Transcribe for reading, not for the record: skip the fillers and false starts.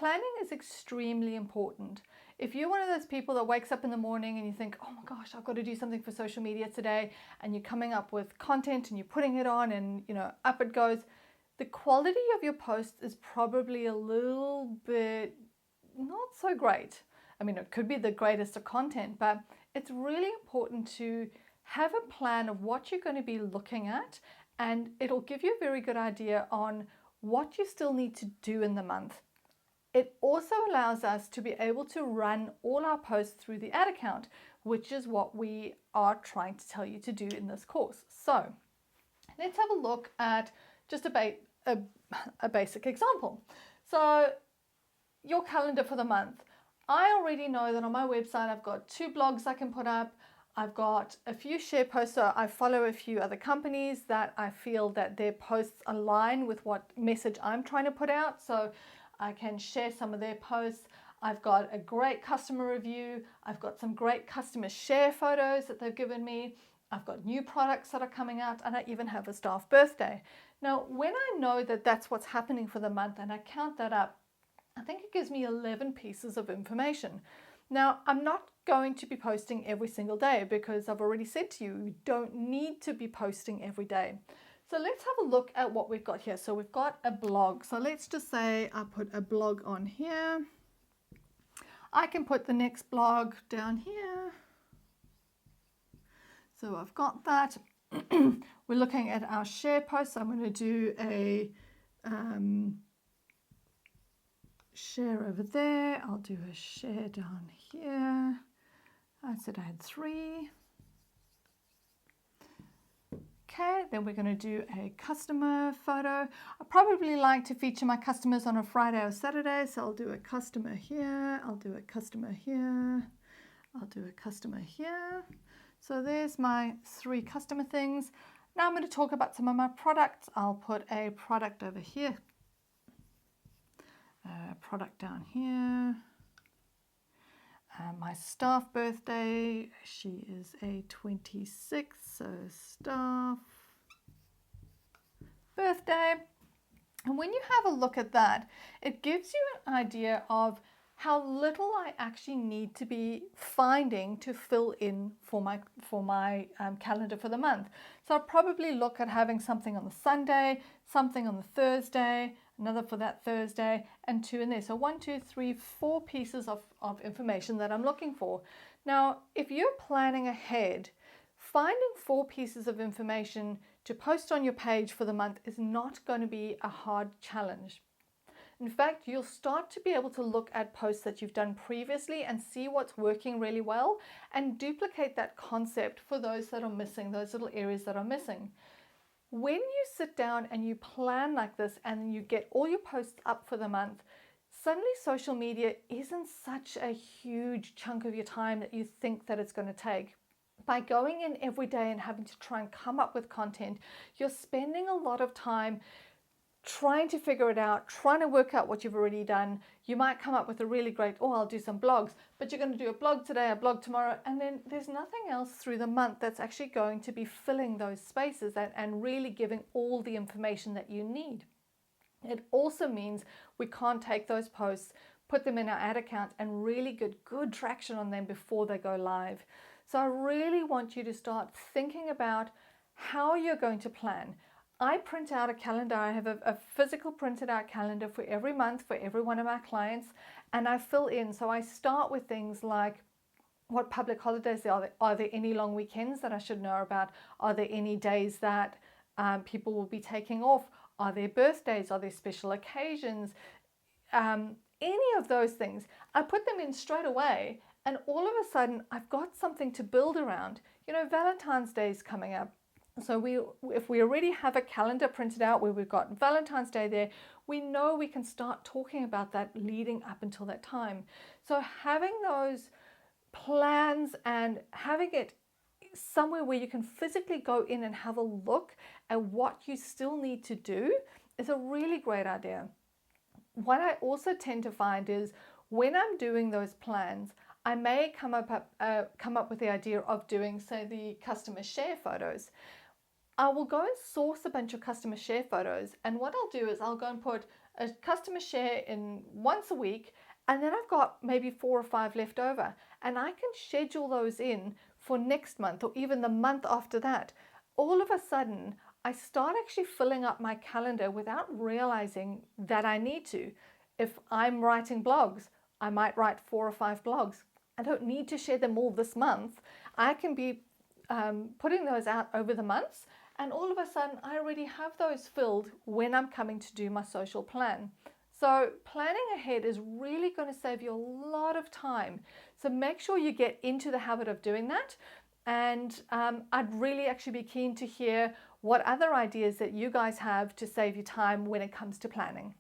planning is extremely important. If you're one of those people that wakes up in the morning and you think, oh my gosh, I've got to do something for social media today, and you're coming up with content and you're putting it on and up it goes, the quality of your post is probably a little bit not so great. I mean, it could be the greatest of content, but it's really important to have a plan of what you're going to be looking at, and it'll give you a very good idea on what you still need to do in the month. It also allows us to be able to run all our posts through the ad account, which is what we are trying to tell you to do in this course. So let's have a look at just a basic example. So your calendar for the month. I already know that on my website I've got 2 blogs I can put up. I've got a few share posts, so I follow a few other companies that I feel that their posts align with what message I'm trying to put out, so I can share some of their posts. I've got a great customer review. I've got some great customer share photos that they've given me. I've got new products that are coming out, and I even have a staff birthday. Now, when I know that that's what's happening for the month and I count that up, I think it gives me 11 pieces of information. Now, I'm not going to be posting every single day because I've already said to you, you don't need to be posting every day. So let's have a look at what we've got here. So we've got a blog. So let's just say I put a blog on here. I can put the next blog down here. So I've got that. We're looking at our share posts. I'm going to do a share over there. I'll do a share down here. I said I had 3. Okay, then we're going to do a customer photo. I probably like to feature my customers on a Friday or Saturday, so I'll do a customer here, I'll do a customer here, I'll do a customer here. So there's my 3 customer things. Now I'm going to talk about some of my products. I'll put a product over here, a product down here. My staff birthday, she is a 26, so staff birthday. And when you have a look at that, it gives you an idea of how little I actually need to be finding to fill in for my calendar for the month. So I'll probably look at having something on the Sunday, something on the Thursday, another for that Thursday, and 2 in there. So 1, 2, 3, 4 pieces of information that I'm looking for. Now, if you're planning ahead, finding 4 pieces of information to post on your page for the month is not going to be a hard challenge. In fact, you'll start to be able to look at posts that you've done previously and see what's working really well and duplicate that concept for those that are missing, those little areas that are missing. When you sit down and you plan like this and you get all your posts up for the month, suddenly social media isn't such a huge chunk of your time that you think that it's going to take. By going in every day and having to try and come up with content, you're spending a lot of time trying to figure it out, trying to work out what you've already done. You might come up with a really great, I'll do some blogs, but you're going to do a blog today, a blog tomorrow, and then there's nothing else through the month that's actually going to be filling those spaces and really giving all the information that you need. It also means we can't take those posts, put them in our ad account, and really get good traction on them before they go live. So I really want you to start thinking about how you're going to plan. I print out a calendar. I have a physical printed out calendar for every month for every one of my clients, and I fill in. So I start with things like what public holidays there are. Are there any long weekends that I should know about? Are there any days that people will be taking off? Are there birthdays? Are there special occasions? Any of those things. I put them in straight away, and all of a sudden I've got something to build around. Valentine's Day is coming up. So if we already have a calendar printed out where we've got Valentine's Day there, we know we can start talking about that leading up until that time. So having those plans and having it somewhere where you can physically go in and have a look at what you still need to do is a really great idea. What I also tend to find is when I'm doing those plans, I may come up with the idea of doing, say, the customer share photos. I will go and source a bunch of customer share photos. And what I'll do is I'll go and put a customer share in once a week. And then I've got maybe 4 or 5 left over. And I can schedule those in for next month or even the month after that. All of a sudden, I start actually filling up my calendar without realizing that I need to. If I'm writing blogs, I might write 4 or 5 blogs. I don't need to share them all this month. I can be putting those out over the months, and all of a sudden I already have those filled when I'm coming to do my social plan. So planning ahead is really going to save you a lot of time. So make sure you get into the habit of doing that. And I'd really actually be keen to hear what other ideas that you guys have to save you time when it comes to planning.